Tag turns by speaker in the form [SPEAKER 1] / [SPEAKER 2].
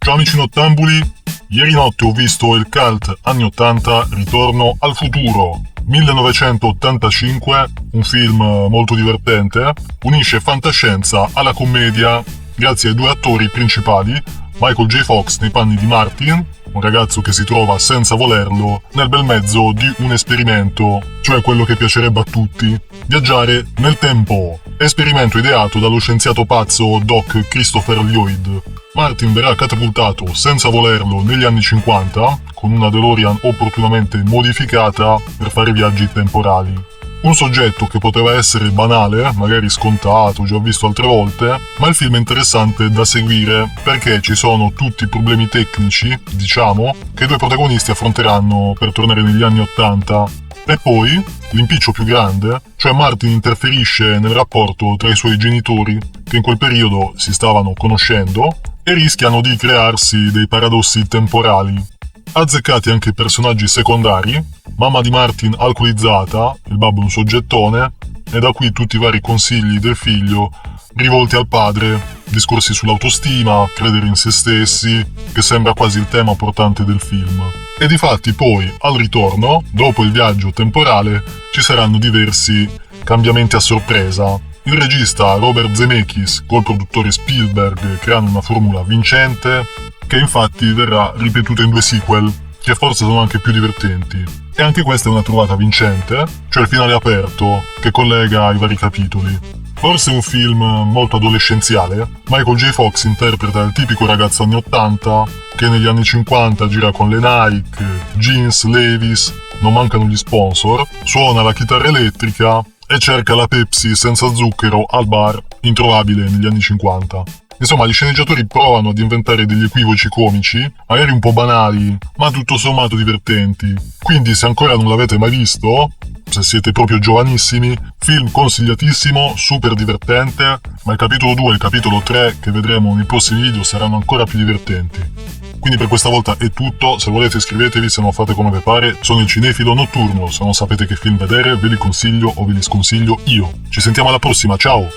[SPEAKER 1] Ciao amici nottambuli, ieri notte ho visto il cult anni 80 Ritorno al futuro. 1985, un film molto divertente, unisce fantascienza alla commedia grazie ai due attori principali, Michael J. Fox nei panni di Martin, un ragazzo che si trova senza volerlo nel bel mezzo di un esperimento, cioè quello che piacerebbe a tutti, viaggiare nel tempo. Esperimento ideato dallo scienziato pazzo Doc Christopher Lloyd. Martin verrà catapultato senza volerlo negli anni 50 con una DeLorean opportunamente modificata per fare viaggi temporali. Un soggetto che poteva essere banale, magari scontato, già visto altre volte, ma il film è interessante da seguire perché ci sono tutti i problemi tecnici, diciamo, che i due protagonisti affronteranno per tornare negli anni 80. E poi, l'impiccio più grande, cioè Martin interferisce nel rapporto tra i suoi genitori, che in quel periodo si stavano conoscendo, e rischiano di crearsi dei paradossi temporali. Azzeccati anche i personaggi secondari, mamma di Martin alcolizzata, il babbo un soggettone, e da qui tutti i vari consigli del figlio rivolti al padre, discorsi sull'autostima, credere in se stessi, che sembra quasi il tema portante del film. E difatti poi, al ritorno, dopo il viaggio temporale, ci saranno diversi cambiamenti a sorpresa. Il regista Robert Zemeckis col produttore Spielberg creano una formula vincente, che infatti verrà ripetuta in due sequel, che forse sono anche più divertenti. E anche questa è una trovata vincente, cioè il finale aperto, che collega i vari capitoli. Forse un film molto adolescenziale, Michael J. Fox interpreta il tipico ragazzo anni 80, che negli anni 50 gira con le Nike, jeans, Levi's, non mancano gli sponsor, suona la chitarra elettrica e cerca la Pepsi senza zucchero al bar, introvabile negli anni 50. Insomma, gli sceneggiatori provano ad inventare degli equivoci comici, magari un po' banali, ma tutto sommato divertenti. Quindi, se ancora non l'avete mai visto, se siete proprio giovanissimi, film consigliatissimo, super divertente, ma il capitolo 2 e il capitolo 3 che vedremo nei prossimi video saranno ancora più divertenti. Quindi per questa volta è tutto, se volete iscrivetevi, se non fate come vi pare, sono il cinefilo notturno, se non sapete che film vedere ve li consiglio o ve li sconsiglio io. Ci sentiamo alla prossima, ciao!